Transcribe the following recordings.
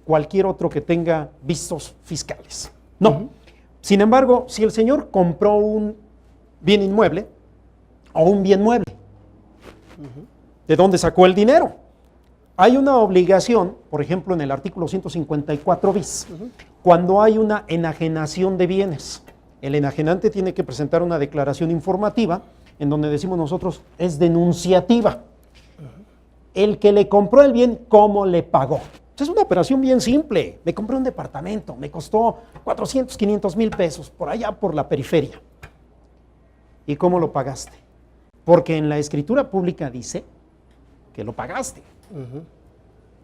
cualquier otro que tenga visos fiscales. No. Sin embargo, si el señor compró un bien inmueble o un bien mueble, ¿de dónde sacó el dinero? Hay una obligación, por ejemplo, en el artículo 154 bis, cuando hay una enajenación de bienes. El enajenante tiene que presentar una declaración informativa, en donde decimos nosotros, es denunciativa. El que le compró el bien, ¿cómo le pagó? Es una operación bien simple. Me compré un departamento, me costó 400, 500 mil pesos, por allá por la periferia. ¿Y cómo lo pagaste? Porque en la escritura pública dice que lo pagaste.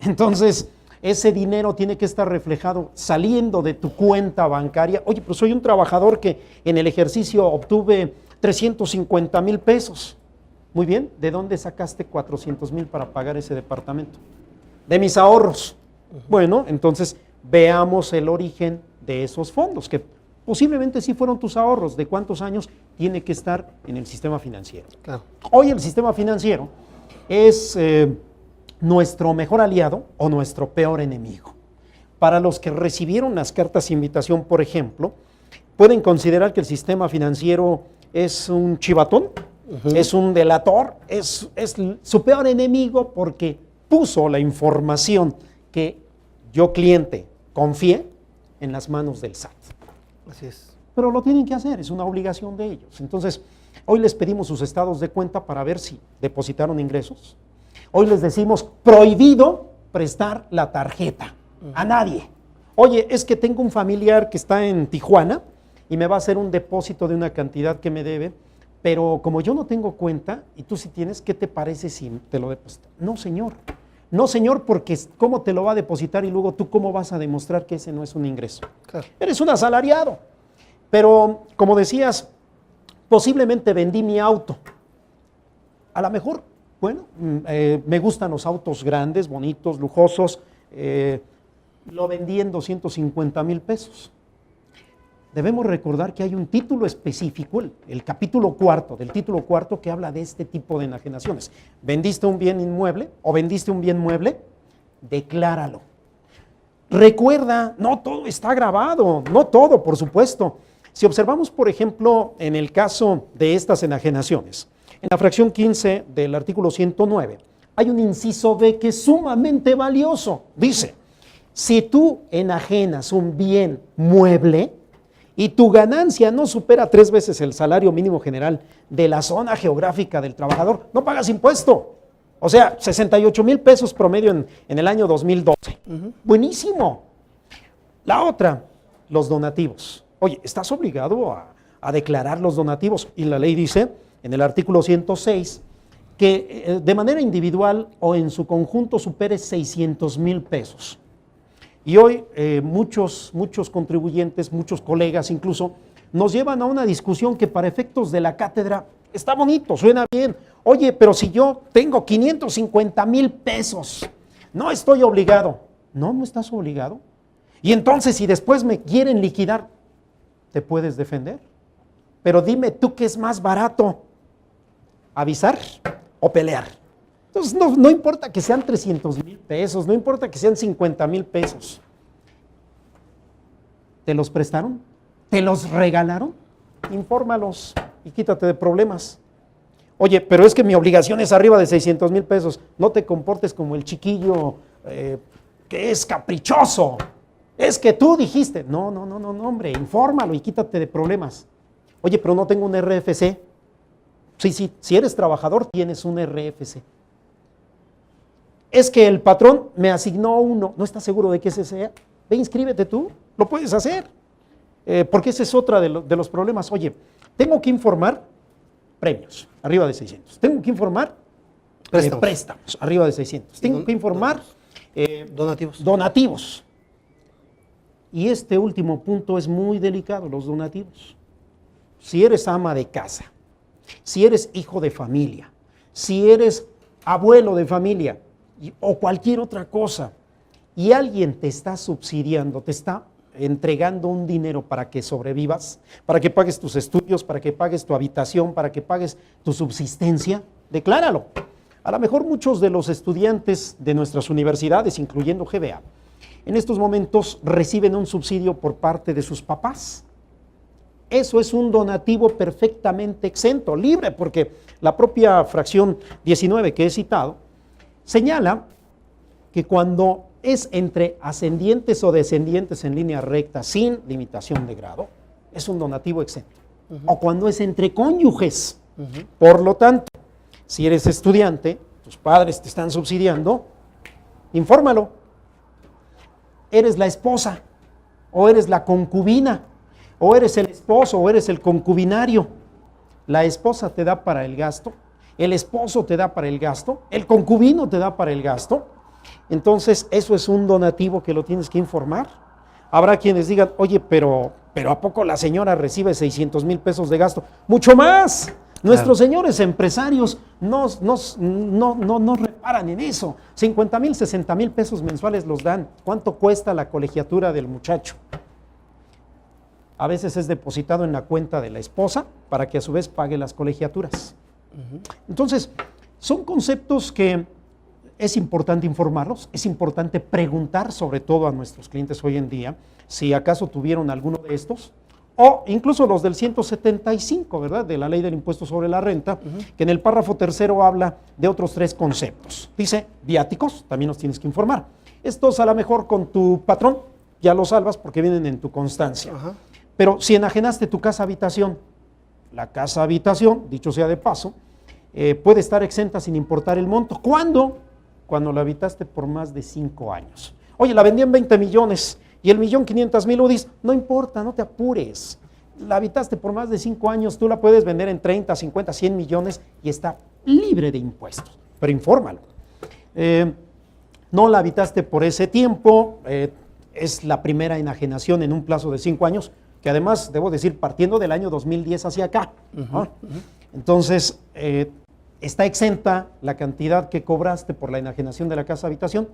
Entonces, ese dinero tiene que estar reflejado saliendo de tu cuenta bancaria. Oye, pero soy un trabajador que en el ejercicio obtuve 350 mil pesos. Muy bien, ¿de dónde sacaste 400 mil para pagar ese departamento? De mis ahorros. Bueno, entonces veamos el origen de esos fondos, que posiblemente sí fueron tus ahorros. ¿De cuántos años tiene que estar en el sistema financiero? Claro. Hoy el sistema financiero es nuestro mejor aliado o nuestro peor enemigo. Para los que recibieron las cartas de invitación, por ejemplo, pueden considerar que el sistema financiero es un chivatón, es un delator, es su peor enemigo porque puso la información que yo, cliente, confié en las manos del SAT. Así es. Pero lo tienen que hacer, es una obligación de ellos. Entonces, hoy les pedimos sus estados de cuenta para ver si depositaron ingresos. Hoy les decimos, prohibido prestar la tarjeta a nadie. Oye, es que tengo un familiar que está en Tijuana y me va a hacer un depósito de una cantidad que me debe, pero como yo no tengo cuenta y tú sí tienes, ¿qué te parece si te lo depositas? No, señor. No, señor, porque ¿cómo te lo va a depositar y luego tú cómo vas a demostrar que ese no es un ingreso? Claro. Eres un asalariado. Pero, como decías, posiblemente vendí mi auto. A lo mejor, bueno, me gustan los autos grandes, bonitos, lujosos. Lo vendí en 250 mil pesos. Debemos recordar que hay un título específico, el capítulo 4 del título 4, que habla de este tipo de enajenaciones. ¿Vendiste un bien inmueble o vendiste un bien mueble? Decláralo. Recuerda, no todo está grabado, no todo, por supuesto. Si observamos, por ejemplo, en el caso de estas enajenaciones, en la fracción 15 del artículo 109, hay un inciso B que es sumamente valioso. Dice, si tú enajenas un bien mueble y tu ganancia no supera 3 veces el salario mínimo general de la zona geográfica del trabajador, no pagas impuesto. O sea, 68 mil pesos promedio en el año 2012. Buenísimo. La otra, los donativos. Oye, estás obligado a declarar los donativos y la ley dice en el artículo 106 que de manera individual o en su conjunto supere 600 mil pesos. Y hoy muchos contribuyentes, muchos colegas incluso, nos llevan a una discusión que para efectos de la cátedra está bonito, suena bien. Oye, pero si yo tengo 550 mil pesos, no estoy obligado. No, no estás obligado. Y entonces si después me quieren liquidar, ¿te puedes defender? Pero dime tú qué es más barato, avisar o pelear. Entonces no importa que sean 300 mil pesos, no importa que sean 50 mil pesos. ¿Te los prestaron? ¿Te los regalaron? Infórmalos y quítate de problemas. Oye, pero es que mi obligación es arriba de 600 mil pesos. No te comportes como el chiquillo que es caprichoso. Es que tú dijiste. No, hombre, infórmalo y quítate de problemas. Oye, pero no tengo un RFC. Sí, si eres trabajador tienes un RFC. Es que el patrón me asignó uno, ¿no estás seguro de que ese sea? Ve, inscríbete tú, lo puedes hacer. Porque ese es otra de los problemas. Oye, tengo que informar premios, arriba de 600. Tengo que informar préstamos, arriba de 600. Tengo que informar donativos. Y este último punto es muy delicado, los donativos. Si eres ama de casa, si eres hijo de familia, si eres abuelo de familia, o cualquier otra cosa, y alguien te está subsidiando, te está entregando un dinero para que sobrevivas, para que pagues tus estudios, para que pagues tu habitación, para que pagues tu subsistencia, decláralo. A lo mejor muchos de los estudiantes de nuestras universidades, incluyendo GBA, en estos momentos reciben un subsidio por parte de sus papás. Eso es un donativo perfectamente exento, libre, porque la propia fracción 19 que he citado señala que cuando es entre ascendientes o descendientes en línea recta sin limitación de grado, es un donativo exento. O cuando es entre cónyuges. Por lo tanto, si eres estudiante, tus padres te están subsidiando, infórmalo. Eres la esposa, o eres la concubina, o eres el esposo, o eres el concubinario. La esposa te da para el gasto, el esposo te da para el gasto, el concubino te da para el gasto. Entonces, eso es un donativo que lo tienes que informar. Habrá quienes digan, oye, pero ¿a poco la señora recibe 600,000 pesos de gasto? ¡Mucho más! Nuestros señores empresarios no reparan en eso. 50,000, 60,000 pesos mensuales los dan. ¿Cuánto cuesta la colegiatura del muchacho? A veces es depositado en la cuenta de la esposa para que a su vez pague las colegiaturas. Entonces, son conceptos que es importante informarlos, es importante preguntar sobre todo a nuestros clientes hoy en día si acaso tuvieron alguno de estos, o incluso los del 175, ¿verdad?, de la Ley del Impuesto sobre la Renta, que en el párrafo tercero habla de otros 3 conceptos. Dice, viáticos, también los tienes que informar. Estos a lo mejor con tu patrón ya los salvas porque vienen en tu constancia. Pero si enajenaste tu casa habitación, la casa habitación, dicho sea de paso, puede estar exenta sin importar el monto. ¿Cuándo? Cuando la habitaste por más de 5 años. Oye, la vendí en 20 millones y el 1,500,000 UDIs, no importa, no te apures. La habitaste por más de 5 años, tú la puedes vender en 30, 50, 100 millones y está libre de impuestos, pero infórmalo. No la habitaste por ese tiempo, es la primera enajenación en un plazo de 5 años, que además, debo decir, partiendo del año 2010 hacia acá. Entonces, está exenta la cantidad que cobraste por la enajenación de la casa habitación,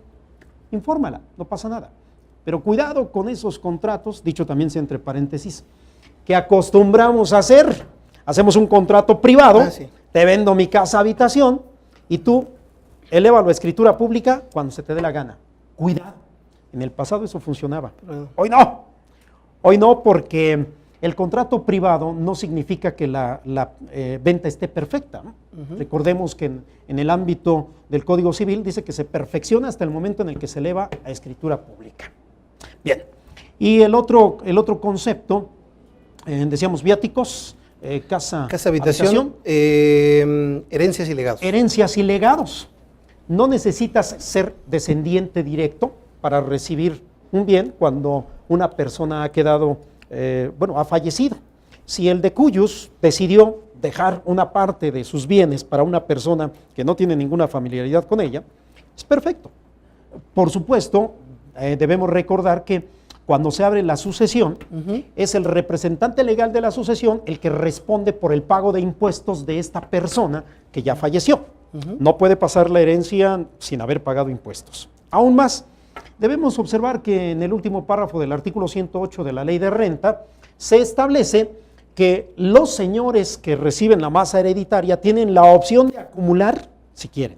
infórmala, no pasa nada. Pero cuidado con esos contratos, dicho también sea entre paréntesis, que acostumbramos a hacer. Hacemos un contrato privado, te vendo mi casa habitación y tú elévalo a escritura pública cuando se te dé la gana. Cuidado, en el pasado eso funcionaba. Hoy no. Hoy no, porque el contrato privado no significa que la venta esté perfecta, ¿no? Recordemos que en el ámbito del Código Civil dice que se perfecciona hasta el momento en el que se eleva a escritura pública. Bien, y el otro concepto, decíamos viáticos, casa habitación, herencias y legados. Herencias y legados. No necesitas ser descendiente directo para recibir un bien cuando una persona ha quedado, ha fallecido. Si el de cuyos decidió dejar una parte de sus bienes para una persona que no tiene ninguna familiaridad con ella, es perfecto. Por supuesto, debemos recordar que cuando se abre la sucesión, es el representante legal de la sucesión el que responde por el pago de impuestos de esta persona que ya falleció. No puede pasar la herencia sin haber pagado impuestos. Aún más, debemos observar que en el último párrafo del artículo 108 de la Ley de Renta se establece que los señores que reciben la masa hereditaria tienen la opción de acumular, si quieren,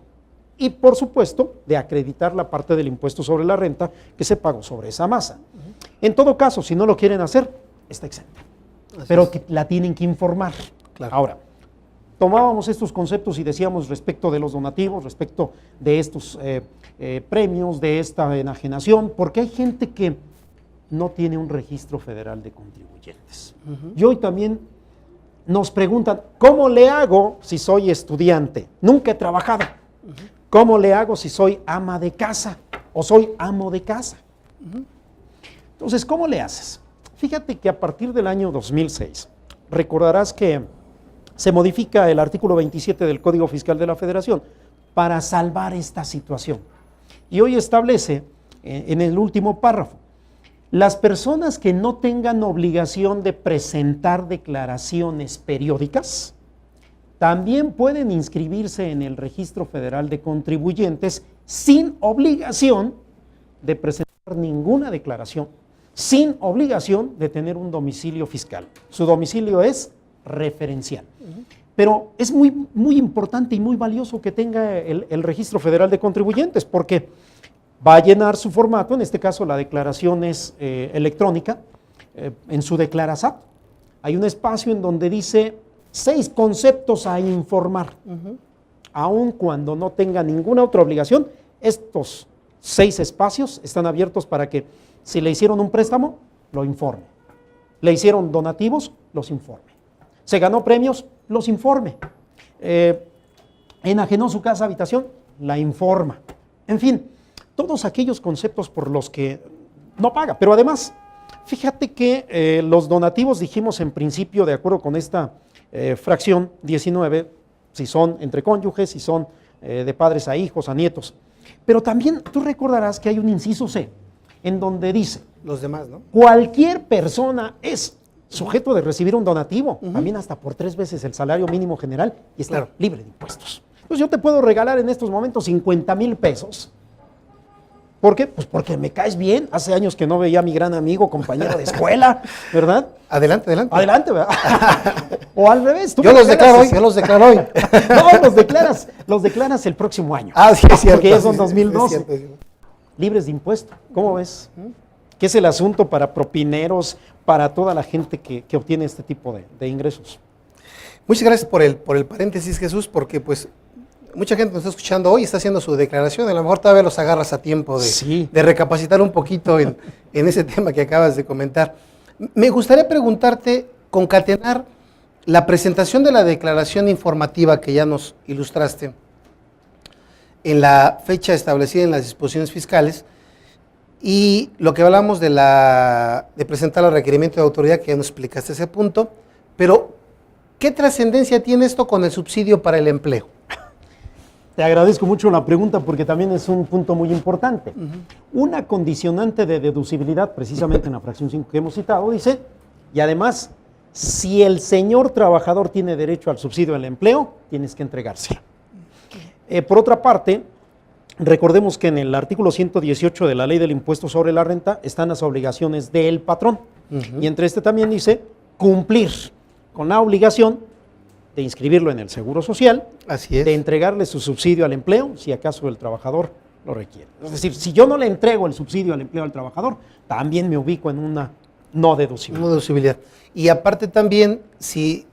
y por supuesto de acreditar la parte del impuesto sobre la renta que se pagó sobre esa masa. En todo caso, si no lo quieren hacer, está exenta, pero que la tienen que informar. Ahora, tomábamos estos conceptos y decíamos respecto de los donativos, respecto de estos premios, de esta enajenación, porque hay gente que no tiene un registro federal de contribuyentes. Y hoy también nos preguntan, ¿cómo le hago si soy estudiante? Nunca he trabajado. ¿Cómo le hago si soy ama de casa o soy amo de casa? Entonces, ¿cómo le haces? Fíjate que a partir del año 2006, recordarás que se modifica el artículo 27 del Código Fiscal de la Federación para salvar esta situación. Y hoy establece, en el último párrafo, las personas que no tengan obligación de presentar declaraciones periódicas, también pueden inscribirse en el Registro Federal de Contribuyentes sin obligación de presentar ninguna declaración, sin obligación de tener un domicilio fiscal. Su domicilio es referencial. Pero es muy importante y muy valioso que tenga el Registro Federal de Contribuyentes, porque va a llenar su formato, en este caso la declaración es electrónica, en su Declarasat. Hay un espacio en donde dice 6 conceptos a informar. Aun cuando no tenga ninguna otra obligación, estos 6 espacios están abiertos para que si le hicieron un préstamo, lo informe. Le hicieron donativos, los informe. Se ganó premios, los informe. Enajenó su casa habitación, la informa. En fin, todos aquellos conceptos por los que no paga. Pero además, fíjate que los donativos dijimos en principio, de acuerdo con esta fracción 19, si son entre cónyuges, si son de padres a hijos, a nietos. Pero también tú recordarás que hay un inciso C, en donde dice, los demás, ¿no? Cualquier persona es sujeto de recibir un donativo, también hasta por 3 veces el salario mínimo general, y está libre de impuestos. Entonces yo te puedo regalar en estos momentos 50,000 pesos. ¿Por qué? Pues porque me caes bien. Hace años que no veía a mi gran amigo, compañero de escuela, ¿verdad? Adelante, adelante. Adelante, ¿verdad? O al revés. Yo los declaro hoy, No, los declaras el próximo año. Ah, sí, es cierto. Porque ya son sí, 2012. es cierto. Libres de impuesto. ¿Cómo ves? ¿Qué es el asunto para propineros, para toda la gente que obtiene este tipo de ingresos? Muchas gracias por el paréntesis, Jesús, porque pues mucha gente nos está escuchando hoy, está haciendo su declaración, a lo mejor todavía los agarras a tiempo de recapacitar un poquito en ese tema que acabas de comentar. Me gustaría preguntarte, concatenar la presentación de la declaración informativa que ya nos ilustraste en la fecha establecida en las disposiciones fiscales y lo que hablamos de presentar el requerimiento de autoridad, que ya nos explicaste ese punto, pero ¿qué trascendencia tiene esto con el subsidio para el empleo? Te agradezco mucho la pregunta porque también es un punto muy importante. Una condicionante de deducibilidad, precisamente en la fracción 5 que hemos citado, dice, y además, si el señor trabajador tiene derecho al subsidio del empleo, tienes que entregárselo. Por otra parte, recordemos que en el artículo 118 de la Ley del Impuesto sobre la Renta están las obligaciones del patrón. Y entre este también dice cumplir con la obligación de inscribirlo en el Seguro Social, así es, de entregarle su subsidio al empleo, si acaso el trabajador lo requiere. Es decir, si yo no le entrego el subsidio al empleo al trabajador, también me ubico en una no deducibilidad. No deducibilidad. Y aparte también, si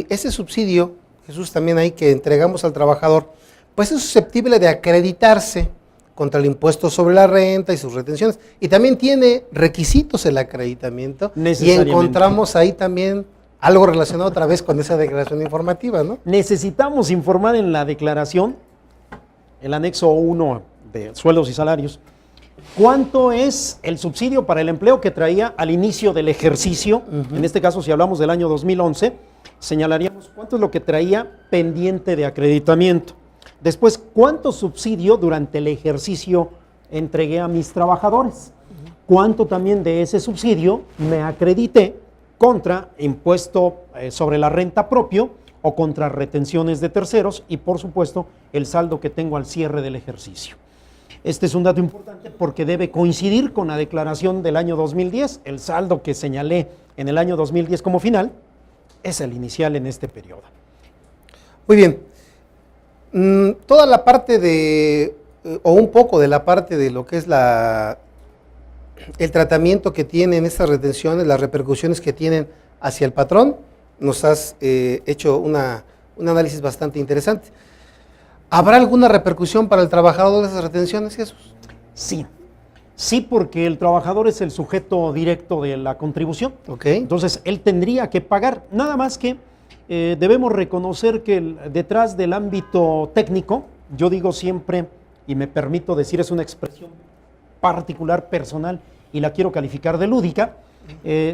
ese subsidio, Jesús, también hay que entregamos al trabajador, pues es susceptible de acreditarse contra el impuesto sobre la renta y sus retenciones. Y también tiene requisitos el acreditamiento. Y encontramos ahí también algo relacionado otra vez con esa declaración informativa, ¿no? Necesitamos informar en la declaración, el anexo 1 de sueldos y salarios, cuánto es el subsidio para el empleo que traía al inicio del ejercicio. En este caso, si hablamos del año 2011, señalaríamos cuánto es lo que traía pendiente de acreditamiento. Después, cuánto subsidio durante el ejercicio entregué a mis trabajadores. Cuánto también de ese subsidio me acredité contra impuesto sobre la renta propio o contra retenciones de terceros y, por supuesto, el saldo que tengo al cierre del ejercicio. Este es un dato importante porque debe coincidir con la declaración del año 2010. El saldo que señalé en el año 2010 como final es el inicial en este periodo. Muy bien. Toda la parte o un poco de la parte de lo que es el tratamiento que tienen estas retenciones, las repercusiones que tienen hacia el patrón, nos has hecho un análisis bastante interesante. ¿Habrá alguna repercusión para el trabajador de esas retenciones, Jesús? Sí, porque el trabajador es el sujeto directo de la contribución. Entonces, él tendría que pagar, nada más que debemos reconocer que detrás del ámbito técnico, yo digo siempre, y me permito decir, es una expresión particular, personal, y la quiero calificar de lúdica,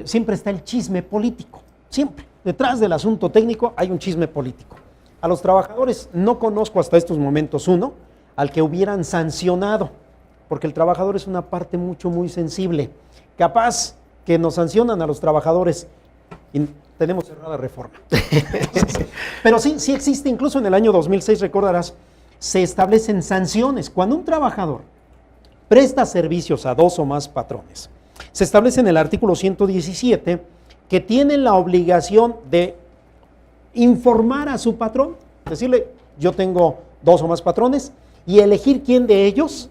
siempre está el chisme político, siempre. Detrás del asunto técnico hay un chisme político. A los trabajadores no conozco hasta estos momentos uno al que hubieran sancionado, porque el trabajador es una parte muy sensible. Capaz que nos sancionan a los trabajadores y tenemos cerrada reforma. Pero sí existe, incluso en el año 2006, recordarás, se establecen sanciones. Cuando un trabajador presta servicios a 2 o más patrones, se establece en el artículo 117 que tienen la obligación de informar a su patrón, decirle, yo tengo 2 o más patrones, y elegir quién de ellos